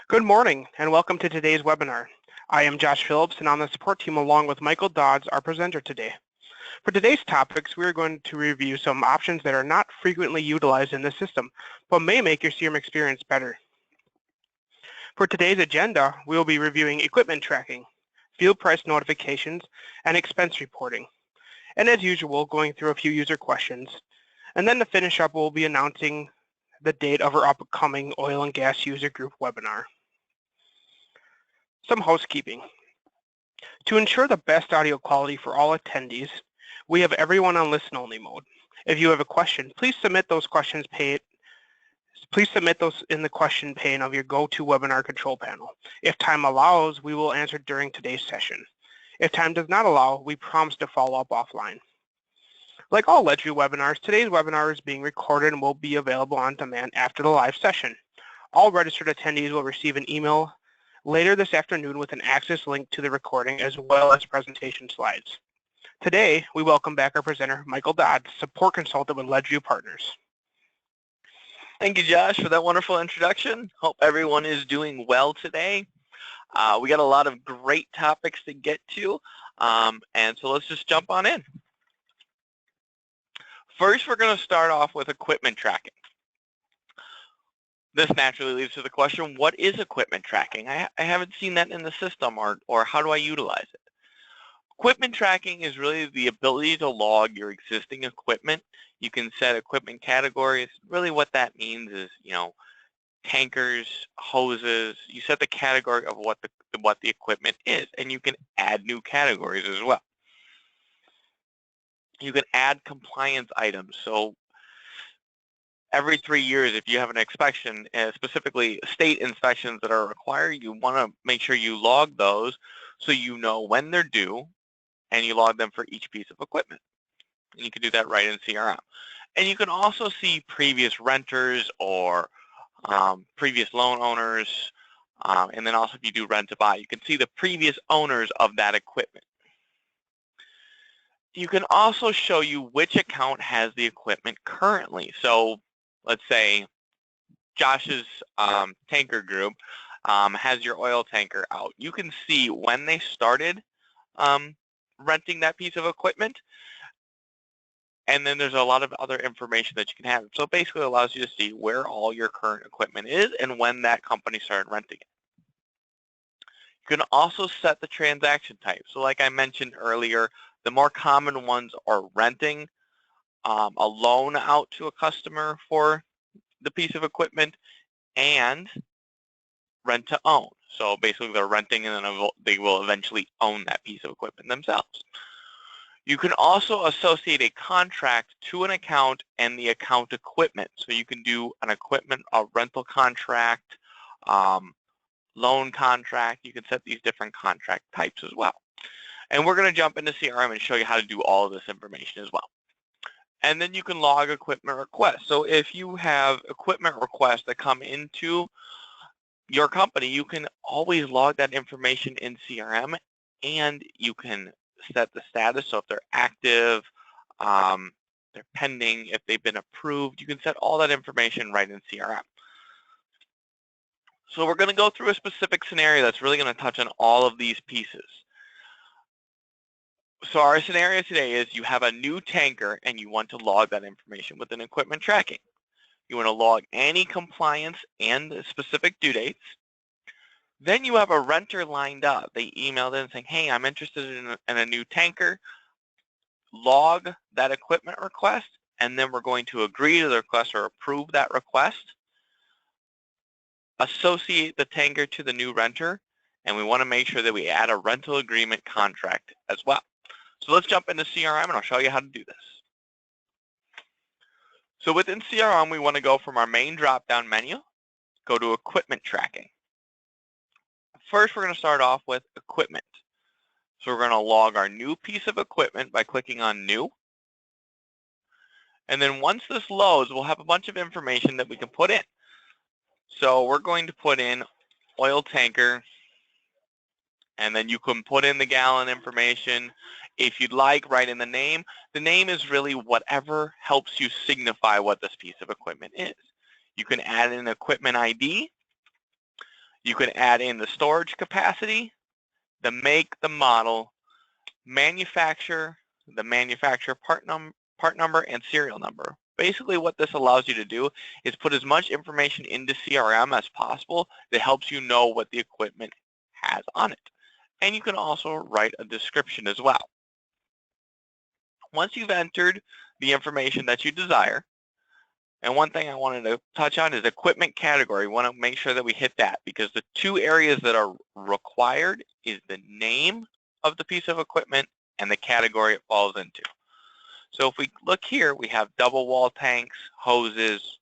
Good morning and welcome to today's webinar. I am Josh Phillips and on the support team along with Michael Dodds, our presenter today. For today's topics, we are going to review some options that are not frequently utilized in the system, but may make your CRM experience better. For today's agenda, we will be reviewing equipment tracking, field price notifications, and expense reporting. And as usual, going through a few user questions. And then to finish up, we'll be announcing the date of our upcoming oil and gas user group webinar. Some housekeeping. To ensure the best audio quality for all attendees, we have everyone on listen-only mode. If you have a question, please submit those in the question pane of your GoToWebinar control panel. If time allows, we will answer during today's session. If time does not allow, we promise to follow up offline. Like all Ledgeview webinars, today's webinar is being recorded and will be available on demand after the live session. All registered attendees will receive an email later this afternoon with an access link to the recording as well as presentation slides. Today, we welcome back our presenter, Michael Dodd, support consultant with Ledgeview Partners. Thank you, Josh, for that wonderful introduction. Hope everyone is doing well today. We got a lot of great topics to get to, and so let's just jump on in. First, we're going to start off with equipment tracking. This naturally leads to the question, what is equipment tracking? I haven't seen that in the system, or how do I utilize it? Equipment tracking is really the ability to log your existing equipment. You can set equipment categories. Really what that means is, tankers, hoses. You set the category of what the equipment is, and you can add new categories as well. You can add compliance items. So every 3 years, if you have an inspection, specifically state inspections that are required, you want to make sure you log those so you know when they're due, and you log them for each piece of equipment. And you can do that right in CRM. And you can also see previous renters or previous loan owners, and then also if you do rent to buy, you can see the previous owners of that equipment. You can also show you which account has the equipment currently. So let's say Josh's tanker group has your oil tanker out. You can see when they started renting that piece of equipment, and then there's a lot of other information that you can have. So it basically allows you to see where all your current equipment is and when that company started renting it. You can also set the transaction type. So like I mentioned earlier, the more common ones are renting, a loan out to a customer for the piece of equipment, and rent to own. So basically they're renting and then they will eventually own that piece of equipment themselves. You can also associate a contract to an account and the account equipment. So you can do a rental contract, loan contract. You can set these different contract types as well. And we're going to jump into CRM and show you how to do all of this information as well. And then you can log equipment requests. So if you have equipment requests that come into your company, you can always log that information in CRM, and you can set the status. So if they're active, they're pending, if they've been approved, you can set all that information right in CRM. So we're going to go through a specific scenario that's really going to touch on all of these pieces. So our scenario today is you have a new tanker and you want to log that information within equipment tracking. You want to log any compliance and specific due dates. Then you have a renter lined up. They emailed in saying, hey, I'm interested in a new tanker. Log that equipment request, and then we're going to agree to the request or approve that request. Associate the tanker to the new renter, and we want to make sure that we add a rental agreement contract as well. So let's jump into CRM and I'll show you how to do this. So within CRM, we want to go from our main drop-down menu, go to equipment tracking. First, we're going to start off with equipment. So we're going to log our new piece of equipment by clicking on new. And then once this loads, we'll have a bunch of information that we can put in. So we're going to put in oil tanker, and then you can put in the gallon information. If you'd like, write in the name. The name is really whatever helps you signify what this piece of equipment is. You can add an equipment ID. You can add in the storage capacity, the make, the model, manufacturer, the manufacturer part number, and serial number. Basically what this allows you to do is put as much information into CRM as possible that helps you know what the equipment has on it. And you can also write a description as well. Once you've entered the information that you desire, and one thing I wanted to touch on is equipment category. We want to make sure that we hit that, because the two areas that are required is the name of the piece of equipment and the category it falls into. So if we look here, we have double wall tanks, hoses,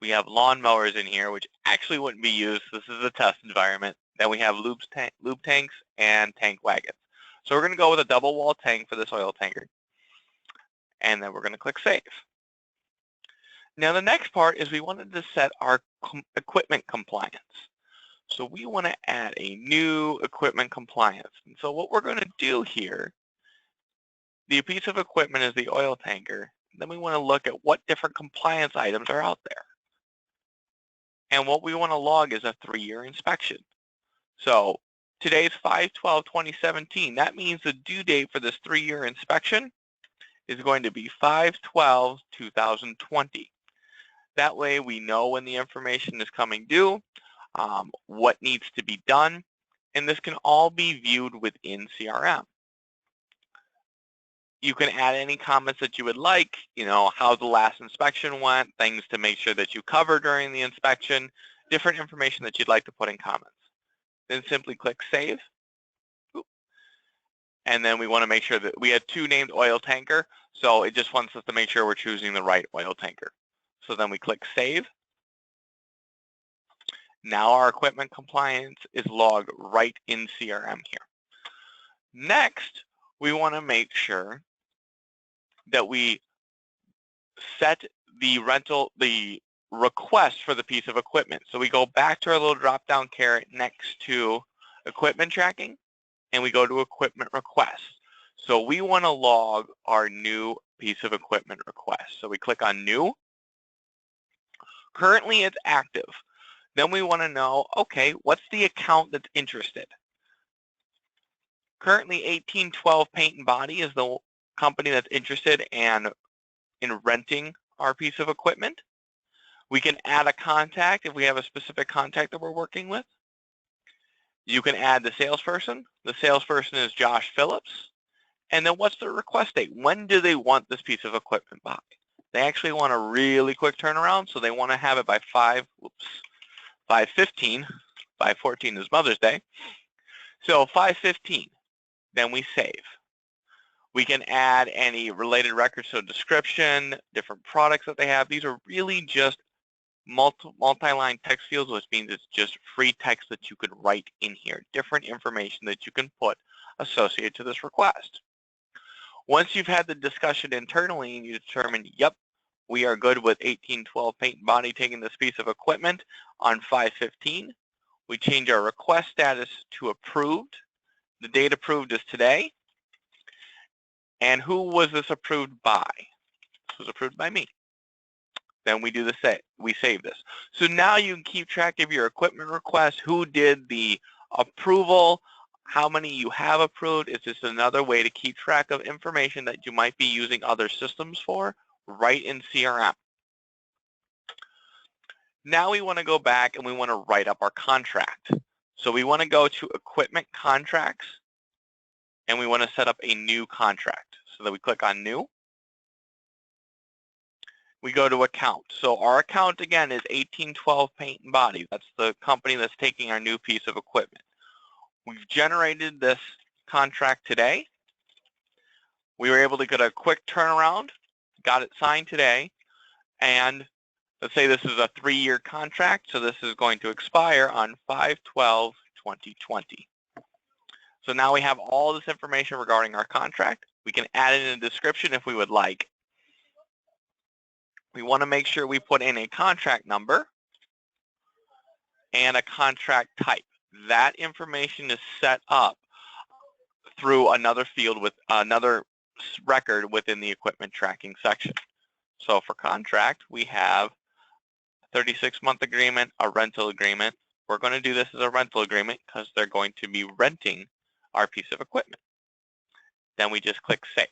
we have lawn mowers in here, which actually wouldn't be used. This is a test environment. Then we have lube tanks and tank wagons. So we're going to go with a double wall tank for this oil tanker. And then we're going to click Save. Now the next part is we wanted to set our equipment compliance. So we want to add a new equipment compliance. And so what we're going to do here, the piece of equipment is the oil tanker. Then we want to look at what different compliance items are out there. And what we want to log is a 3-year inspection. So today's 5/12/2017. That means the due date for this 3-year inspection is going to be 5/12/2020. That way we know when the information is coming due, what needs to be done, and this can all be viewed within CRM. You can add any comments that you would like, how the last inspection went, things to make sure that you cover during the inspection, different information that you'd like to put in comments. Then simply click Save. And then we want to make sure that we had 2 named oil tanker, so it just wants us to make sure we're choosing the right oil tanker. So then we click Save. Now our equipment compliance is logged right in CRM here. Next, we want to make sure that we set the request for the piece of equipment. So we go back to our little drop-down caret next to equipment tracking, and we go to equipment requests. So we want to log our new piece of equipment request. So we click on New. Currently it's active. Then we want to know, okay, what's the account that's interested? Currently 1812 Paint and Body is the company that's interested in renting our piece of equipment. We can add a contact if we have a specific contact that we're working with. You can add the salesperson. The salesperson is Josh Phillips. And then what's the request date? When do they want this piece of equipment by? They actually want a really quick turnaround, so they want to have it by 5/15. 5/14 is Mother's Day. So 5/15, then we save. We can add any related records, so description, different products that they have. These are really just multi-line text fields, which means it's just free text that you could write in here, different information that you can put associated to this request. Once you've had the discussion internally and you determine, yep, we are good with 1812 Paint and Body taking this piece of equipment on 5/15, we change our request status to approved. The date approved is today. And who was this approved by? This was approved by me. Then we do the save. We save this. So now you can keep track of your equipment requests, who did the approval, how many you have approved. It's just another way to keep track of information that you might be using other systems for right in CRM. Now we want to go back and we want to write up our contract. So we want to go to Equipment Contracts and we want to set up a new contract. So that we click on New. We go to Account. So our account again is 1812 Paint and Body. That's the company that's taking our new piece of equipment. We've generated this contract today. We were able to get a quick turnaround, got it signed today, and let's say this is a 3-year contract, so this is going to expire on 5/12/2020. So now we have all this information regarding our contract. We can add in a description if we would like. We want to make sure we put in a contract number and a contract type. That information is set up through another field with another record within the equipment tracking section. So for contract, we have a 36-month agreement, a rental agreement. we're going to do this as a rental agreement because they're going to be renting our piece of equipment. Then we just click Save.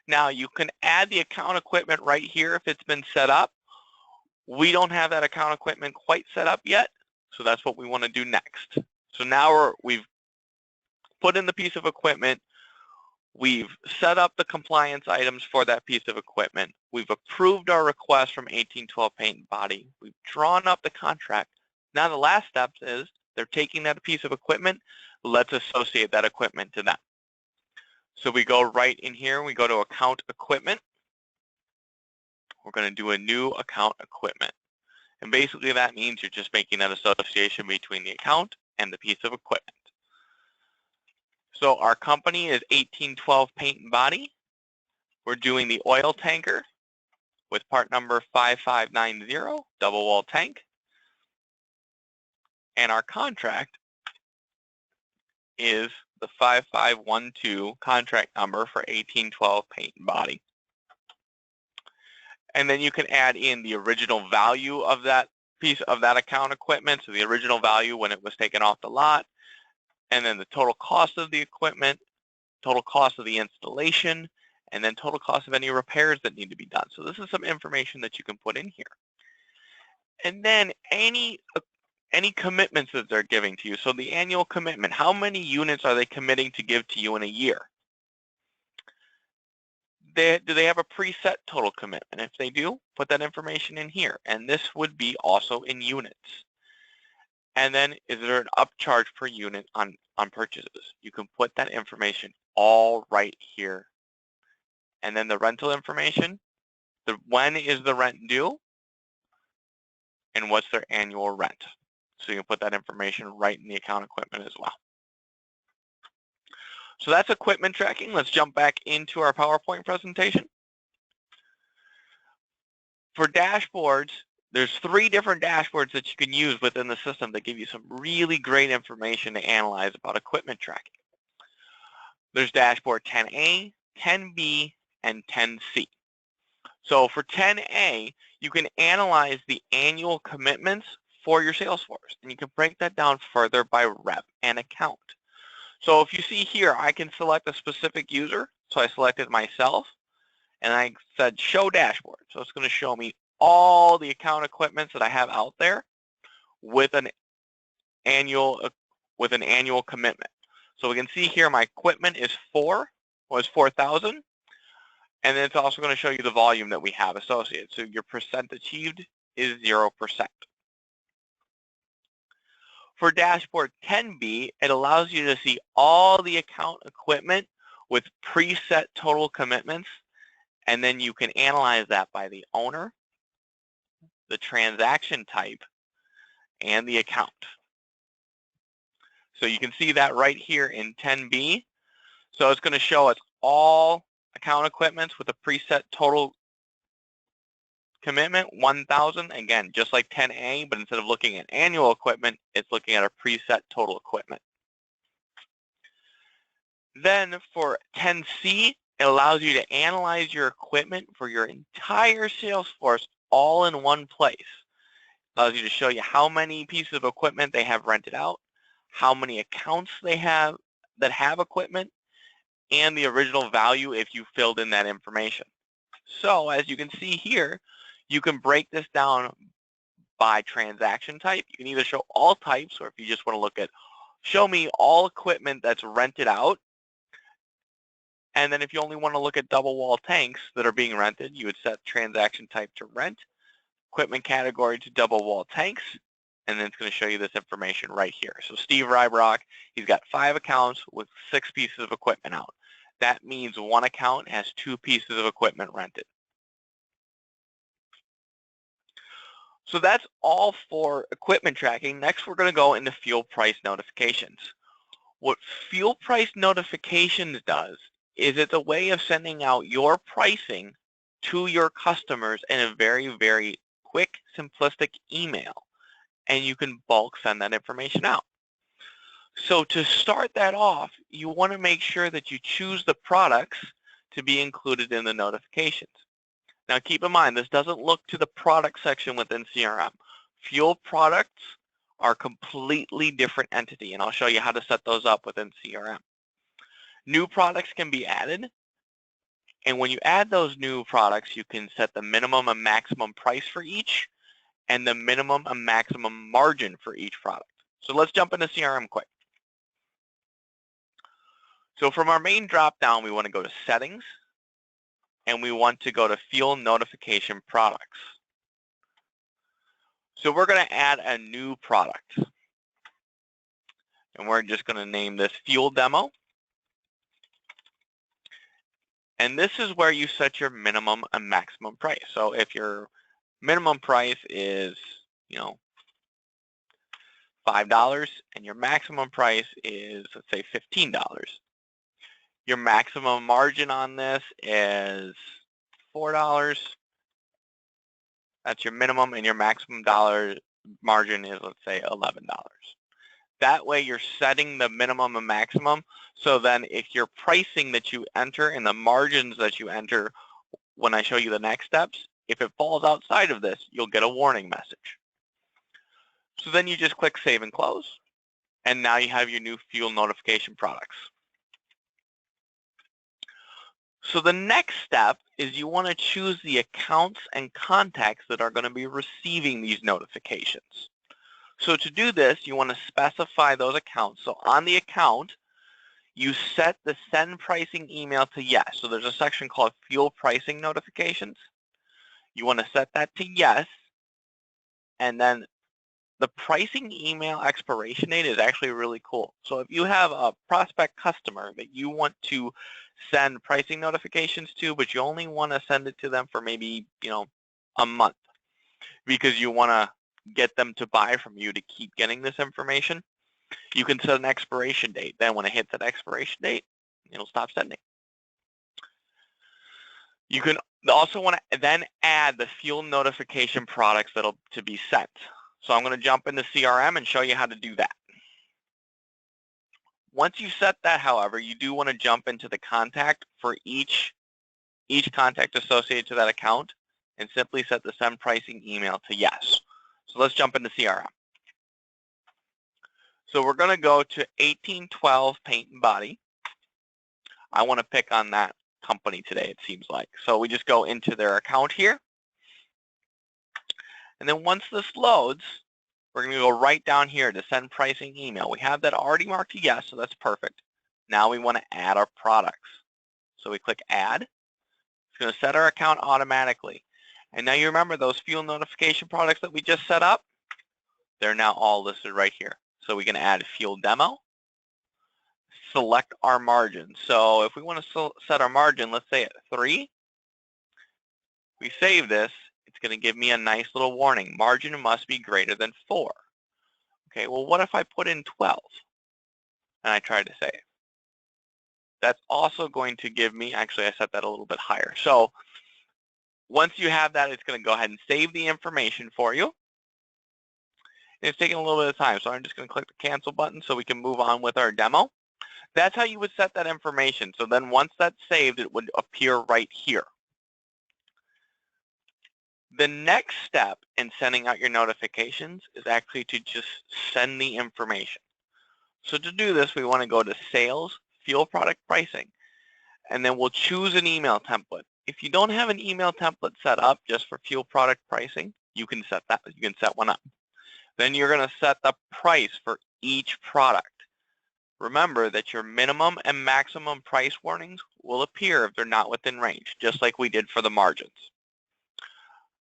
Now you can add the account equipment right here if it's been set up. We don't have that account equipment quite set up yet, so that's what we want to do next. So now we've put in the piece of equipment. We've set up the compliance items for that piece of equipment. We've approved our request from 1812 Paint and Body. We've drawn up the contract. Now the last step is they're taking that piece of equipment. Let's associate that equipment to them. So we go right in here. We go to Account Equipment. We're going to do a new Account Equipment. And basically that means you're just making that association between the account and the piece of equipment. So our company is 1812 Paint and Body. We're doing the oil tanker with part number 5590, double wall tank. And our contract is the 5512 contract number for 1812 Paint and Body. And then you can add in the original value of that piece of that account equipment, so the original value when it was taken off the lot, and then the total cost of the equipment, total cost of the installation, and then total cost of any repairs that need to be done. So this is some information that you can put in here. And then any commitments that they're giving to you. So the annual commitment, how many units are they committing to give to you in a year? Do they have a preset total commitment? If they do, put that information in here. And this would be also in units. And then is there an upcharge per unit on purchases? You can put that information all right here. And then the rental information, when is the rent due? And what's their annual rent? So you can put that information right in the account equipment as well. So that's equipment tracking. Let's jump back into our PowerPoint presentation. For dashboards, there's 3 different dashboards that you can use within the system that give you some really great information to analyze about equipment tracking. There's dashboard 10A, 10B, and 10C. So for 10A, you can analyze the annual commitments for your sales force, and you can break that down further by rep and account. So if you see here, I can select a specific user. So I selected myself, and I said show dashboard. So it's going to show me all the account equipments that I have out there with an annual commitment. So we can see here my equipment is 4,000, and then it's also going to show you the volume that we have associated. So your percent achieved is 0%. For dashboard 10B, it allows you to see all the account equipment with preset total commitments, and then you can analyze that by the owner, the transaction type, and the account. So you can see that right here in 10B. So it's going to show us all account equipments with a preset total commitment, 1,000. Again, just like 10A, but instead of looking at annual equipment, it's looking at a preset total equipment. Then for 10C, it allows you to analyze your equipment for your entire sales force all in one place. It allows you to show you how many pieces of equipment they have rented out, how many accounts they have that have equipment, and the original value if you filled in that information. So as you can see here, you can break this down by transaction type. You can either show all types, or if you just want to look at show me all equipment that's rented out. And then if you only want to look at double wall tanks that are being rented, you would set transaction type to rent, equipment category to double wall tanks, and then it's going to show you this information right here. So Steve Rybrock, he's got 5 accounts with 6 pieces of equipment out. That means one account has 2 pieces of equipment rented. So that's all for equipment tracking. Next, we're going to go into fuel price notifications. What fuel price notifications does is it's a way of sending out your pricing to your customers in a very, very quick, simplistic email. And you can bulk send that information out. So to start that off, you want to make sure that you choose the products to be included in the notifications. Now keep in mind, this doesn't look to the product section within CRM. Fuel products are a completely different entity, and I'll show you how to set those up within CRM. New products can be added, and when you add those new products, you can set the minimum and maximum price for each and the minimum and maximum margin for each product. So let's jump into CRM quick. So from our main drop-down, we want to go to Settings, and we want to go to Field Notification Products. So we're going to add a new product, and we're just going to name this Fuel Demo. And this is where you set your minimum and maximum price. So if your minimum price is, $5 and your maximum price is, let's say, $15. Your maximum margin on this is $4. That's your minimum, and your maximum dollar margin is, let's say, $11. That way you're setting the minimum and maximum, so then if your pricing that you enter and the margins that you enter when I show you the next steps, if it falls outside of this, you'll get a warning message. So then you just click Save and Close, and now you have your new fuel notification products. So the next step is you want to choose the accounts and contacts that are going to be receiving these notifications. So to do this, you want to specify those accounts. So on the account, you set the send pricing email to yes. So there's a section called fuel pricing notifications. You want to set that to yes, and then the pricing email expiration date is actually really cool. So if you have a prospect customer that you want to send pricing notifications to, but you only want to send it to them for maybe, a month, because you want to get them to buy from you to keep getting this information, you can set an expiration date. Then when it hits that expiration date, it'll stop sending. You can also want to then add the fuel notification products that'll to be sent. So I'm going to jump into CRM and show you how to do that. Once you set that, however, you do want to jump into the contact for each contact associated to that account and simply set the send pricing email to yes. So let's jump into CRM. So we're going to go to 1812 Paint and Body. I want to pick on that company today, it seems like. So we just go into their account here. And then once this loads, we're going to go right down here to send pricing email. We have that already marked to yes, so that's perfect. Now we want to add our products. So we click Add. It's going to set our account automatically. And now you remember those fuel notification products that we just set up? They're now all listed right here. So we can add Fuel Demo, select our margin. So if we want to set our margin, let's say at 3, we save this, it's going to give me a nice little warning. Margin must be greater than 4. Okay, well, what if I put in 12 and I try to save? That's also going to give me, actually I set that a little bit higher. So once you have that, it's going to go ahead and save the information for you. And it's taking a little bit of time, so I'm just going to click the cancel button so we can move on with our demo. That's how you would set that information. So then once that's saved, it would appear right here. The next step in sending out your notifications is actually to just send the information. So to do this, we want to go to Sales, Fuel Product Pricing, and then we'll choose an email template. If you don't have an email template set up just for fuel product pricing, you can set that. You can set one up. Then you're going to set the price for each product. Remember that your minimum and maximum price warnings will appear if they're not within range, just like we did for the margins.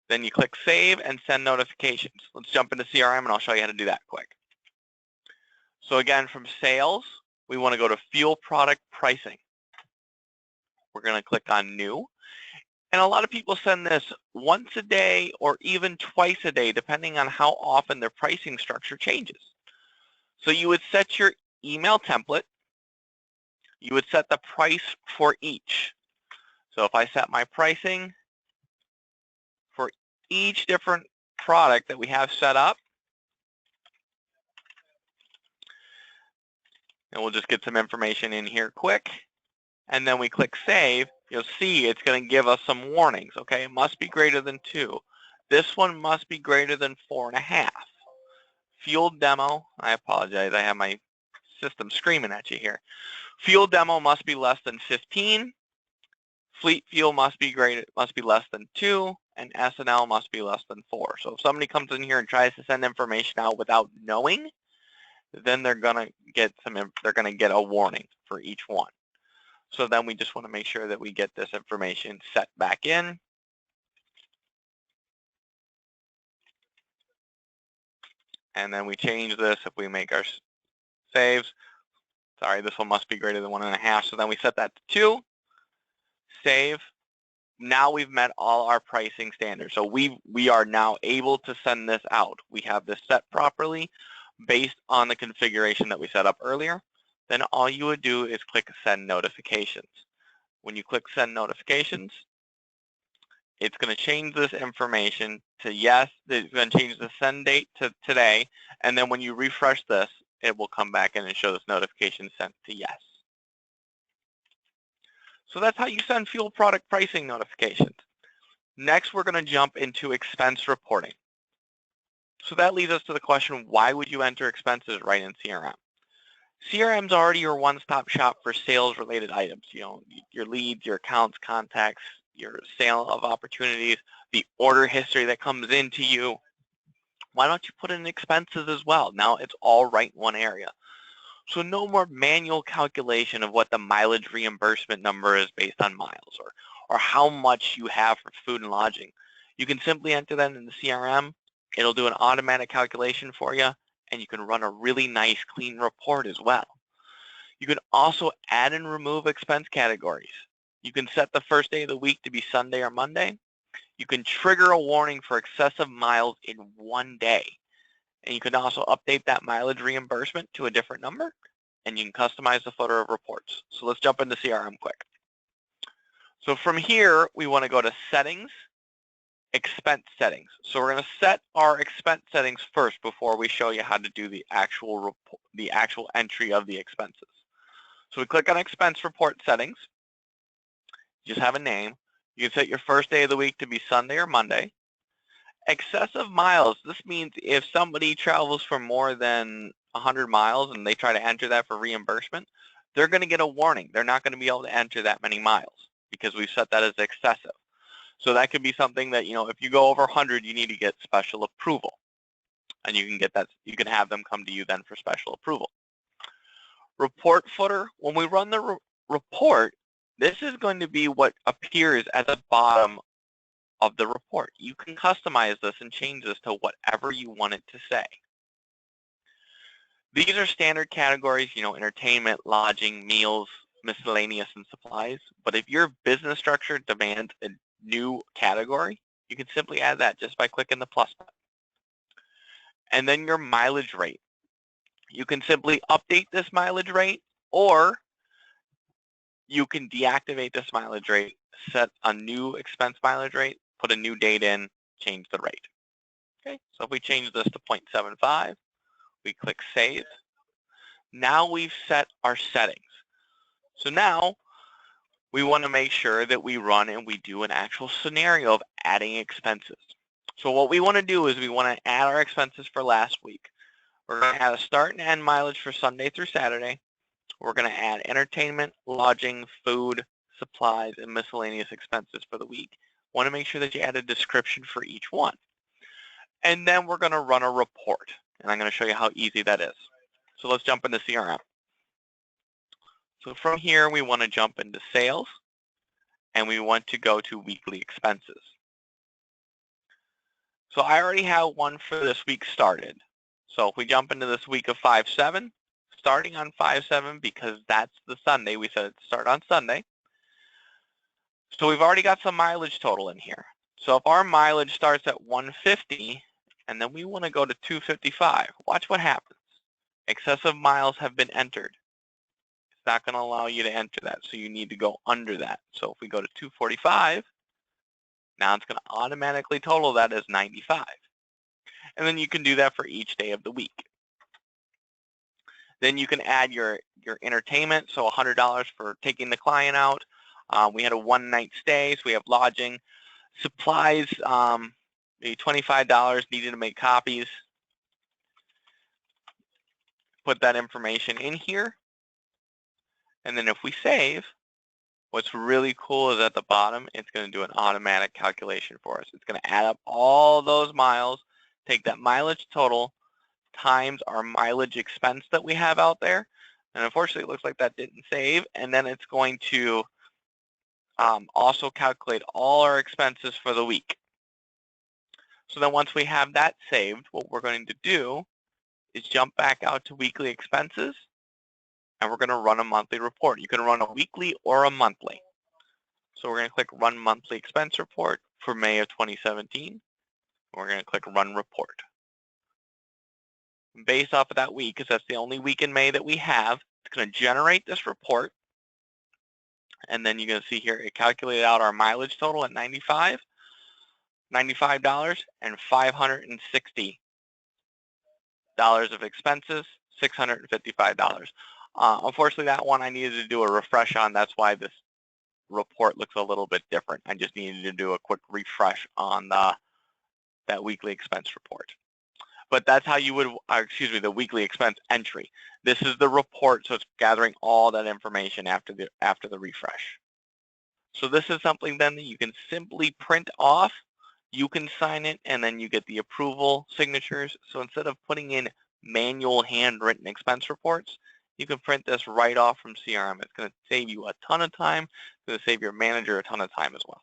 Then you click Save and Send Notifications. Let's jump into CRM and I'll show you how to do that quick. So again, from Sales, we want to go to Fuel Product Pricing. We're going to click on New. And a lot of people send this once a day or even twice a day, depending on how often their pricing structure changes. So you would set your email template. You would set the price for each. So if I set my pricing for each different product that we have set up, and we'll just get some information in here quick, and then we click Save, you'll see it's going to give us some warnings. Okay, it must be greater than 2. This one must be greater than 4.5. fuel demo, I apologize, I have my system screaming at you here. Fuel demo must be less than 15. Fleet fuel must be less than 2, and S&L must be less than 4. So if somebody comes in here and tries to send information out without knowing, then they're gonna get a warning for each one. So then we just want to make sure that we get this information set back in. And then we change this if we make our saves. Sorry, this one must be greater than 1.5. So then we set that to 2. Save. Now we've met all our pricing standards. So we are now able to send this out. We have this set properly based on the configuration that we set up earlier. Then all you would do is click Send Notifications. When you click Send Notifications, it's going to change this information to yes. It's going to change the send date to today. And then when you refresh this, it will come back in and show this notification sent to yes. So that's how you send fuel product pricing notifications. Next, we're going to jump into expense reporting. So that leads us to the question, why would you enter expenses right in CRM? CRM is already your one-stop shop for sales-related items. You know, your leads, your accounts, contacts, your sale of opportunities, the order history that comes into you. Why don't you put in expenses as well? Now it's all right in one area. So no more manual calculation of what the mileage reimbursement number is based on miles or how much you have for food and lodging. You can simply enter that in the CRM. It'll do an automatic calculation for you, and you can run a really nice, clean report as well. You can also add and remove expense categories. You can set the first day of the week to be Sunday or Monday. You can trigger a warning for excessive miles in one day. And you can also update that mileage reimbursement to a different number, and you can customize the footer of reports. So let's jump into CRM quick. So from here, we want to go to Settings, Expense Settings. So we're going to set our expense settings first before we show you how to do the actual entry of the expenses. So we click on Expense Report Settings. Just have a name. You can set your first day of the week to be Sunday or Monday. Excessive miles, this means if somebody travels for more than 100 miles and they try to enter that for reimbursement, they're going to get a warning. They're not going to be able to enter that many miles because we've set that as excessive. So that could be something that, you know, if you go over 100, you need to get special approval. And you can get that, you can have them come to you then for special approval. Report footer, when we run the report, this is going to be what appears at the bottom of the report. You can customize this and change this to whatever you want it to say. These are standard categories, you know, entertainment, lodging, meals, miscellaneous, and supplies. But if your business structure demands a new category, you can simply add that just by clicking the plus button. And then your mileage rate. You can simply update this mileage rate, or you can deactivate this mileage rate, set a new expense mileage rate, put a new date in, change the rate. Okay, so if we change this to 0.75, we click Save. Now we've set our settings. So now we want to make sure that we run and we do an actual scenario of adding expenses. So what we want to do is we want to add our expenses for last week. We're going to add a start and end mileage for Sunday through Saturday. We're going to add entertainment, lodging, food, supplies, and miscellaneous expenses for the week. Want to make sure that you add a description for each one. And then we're going to run a report. And I'm going to show you how easy that is. So let's jump into CRM. So from here, we want to jump into sales, and we want to go to weekly expenses. So I already have one for this week started. So if we jump into this week of 5/7, starting on 5/7, because that's the Sunday, we said it to start on Sunday. So we've already got some mileage total in here. So if our mileage starts at 150, and then we want to go to 255, watch what happens. Excessive miles have been entered. It's not going to allow you to enter that, so you need to go under that. So if we go to 245, now it's going to automatically total that as 95. And then you can do that for each day of the week. Then you can add your entertainment, so $100 for taking the client out. We had a one-night stay, so we have lodging. Supplies, maybe $25 needed to make copies. put that information in here. And then if we save, what's really cool is at the bottom, it's going to do an automatic calculation for us. It's going to add up all those miles, take that mileage total times our mileage expense that we have out there. And unfortunately, it looks like that didn't save. And then it's going to also calculate all our expenses for the week. So then once we have that saved, what we're going to do is jump back out to weekly expenses, and we're going to run a monthly report. You can run a weekly or a monthly. So we're going to click Run Monthly Expense Report for May of 2017. We're going to click Run Report. Based off of that week, because that's the only week in May that we have, it's going to generate this report. And then you're going to see here, it calculated out our mileage total at $95 and $560 of expenses, $655. Unfortunately, that one I needed to do a refresh on. That's why this report looks a little bit different. I just needed to do a quick refresh on that weekly expense report. But that's how you would, the weekly expense entry. This is the report, so it's gathering all that information after the refresh. So this is something then that you can simply print off. You can sign it, and then you get the approval signatures. So instead of putting in manual handwritten expense reports, you can print this right off from CRM. It's going to save you a ton of time. It's going to save your manager a ton of time as well.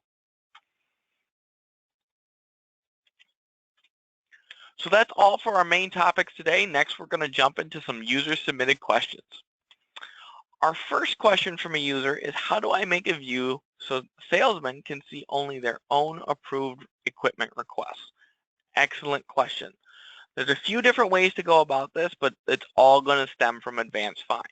So that's all for our main topics today. Next, we're going to jump into some user-submitted questions. Our first question from a user is, how do I make a view so salesmen can see only their own approved equipment requests? Excellent question. There's a few different ways to go about this, but it's all going to stem from Advanced Find.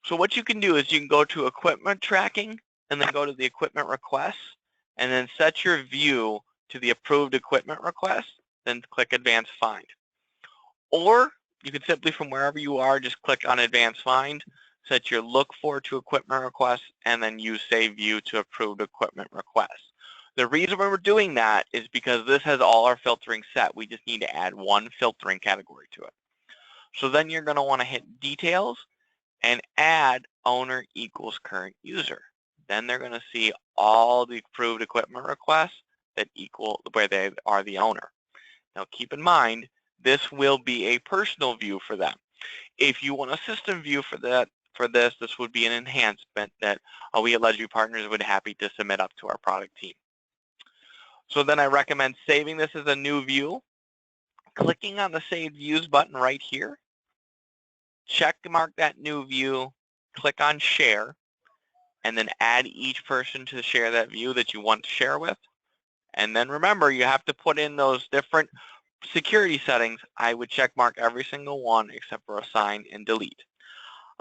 So what you can do is you can go to Equipment Tracking and then go to the Equipment Requests and then set your view to the approved equipment request, then click Advanced Find. Or you can simply, from wherever you are, just click on Advanced Find, set your Look For to Equipment Requests, and then use Save View to Approved Equipment Requests. The reason why we're doing that is because this has all our filtering set. We just need to add one filtering category to it. So then you're going to want to hit Details and add Owner equals Current User. Then they're going to see all the approved equipment requests that equal where they are the owner. Now keep in mind, this will be a personal view for them. If you want a system view for this would be an enhancement that we at Ledgeview Partners would be happy to submit up to our product team. So then I recommend saving this as a new view, clicking on the Save Views button right here, check mark that new view, click on Share, and then add each person to share that view that you want to share with. And then remember, you have to put in those different security settings. I would check mark every single one except for Assign and Delete.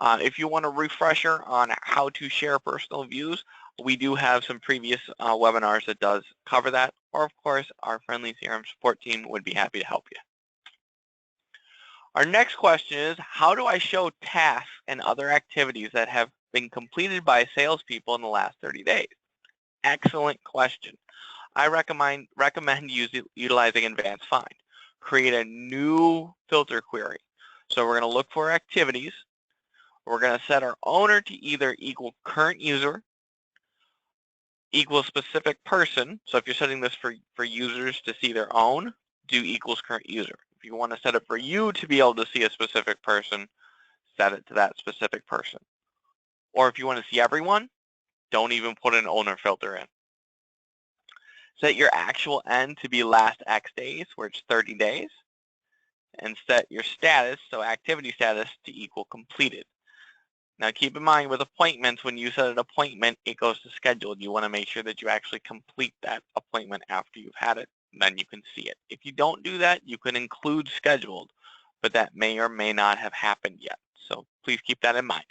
If you want a refresher on how to share personal views, we do have some previous webinars that does cover that. Or of course, our friendly CRM support team would be happy to help you. Our next question is, how do I show tasks and other activities that have been completed by salespeople in the last 30 days? Excellent question. I recommend utilizing Advanced Find. Create a new filter query. So we're going to look for activities. We're going to set our owner to either equal current user, equal specific person. So if you're setting this for users to see their own, do equals current user. If you want to set it for you to be able to see a specific person, set it to that specific person. Or if you want to see everyone, don't even put an owner filter in. Set your actual end to be last X days, where it's 30 days, and set your status, so activity status, to equal completed. Now keep in mind with appointments, when you set an appointment, it goes to scheduled. You want to make sure that you actually complete that appointment after you've had it, and then you can see it. If you don't do that, you can include scheduled, but that may or may not have happened yet. So please keep that in mind.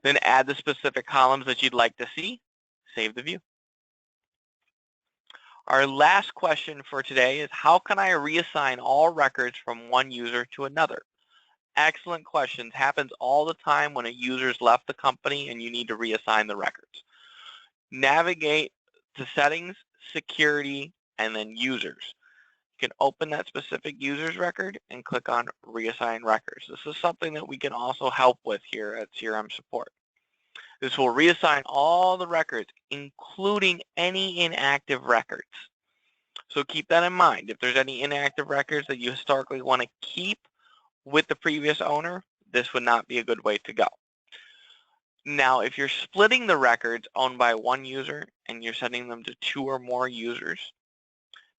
Then add the specific columns that you'd like to see. Save the view. Our last question for today is, how can I reassign all records from one user to another? Excellent questions. Happens all the time when a user's left the company and you need to reassign the records. Navigate to Settings, Security, and then Users. you can open that specific user's record and click on Reassign Records. This is something that we can also help with here at CRM Support. This will reassign all the records, including any inactive records. So keep that in mind. If there's any inactive records that you historically want to keep with the previous owner, this would not be a good way to go. Now, if you're splitting the records owned by one user and you're sending them to 2 or more users,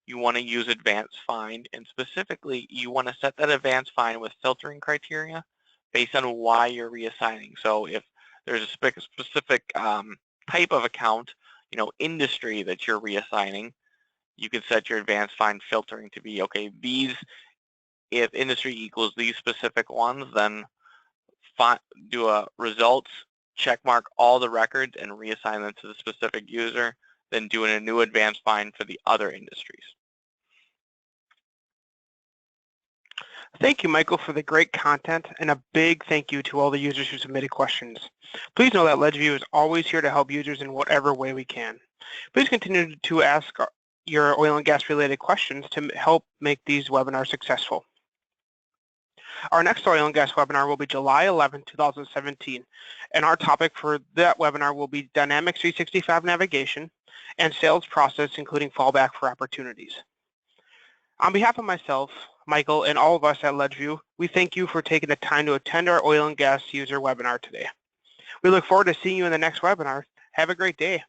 you want to use Advanced Find, and specifically, you want to set that Advanced Find with filtering criteria based on why you're reassigning. So if there's a specific type of account, industry that you're reassigning, you can set your Advanced Find filtering to be, okay, if industry equals these specific ones, then do a results, check mark all the records and reassign them to the specific user, then doing a new Advanced Find for the other industries. Thank you, Michael, for the great content, and a big thank you to all the users who submitted questions. Please know that Ledgeview is always here to help users in whatever way we can. Please continue to ask your oil and gas related questions to help make these webinars successful. Our next oil and gas webinar will be July 11, 2017, and our topic for that webinar will be Dynamics 365 navigation and sales process, including fallback for opportunities. On behalf of myself, Michael, and all of us at Ledgeview, we thank you for taking the time to attend our oil and gas user webinar today. We look forward to seeing you in the next webinar. Have a great day.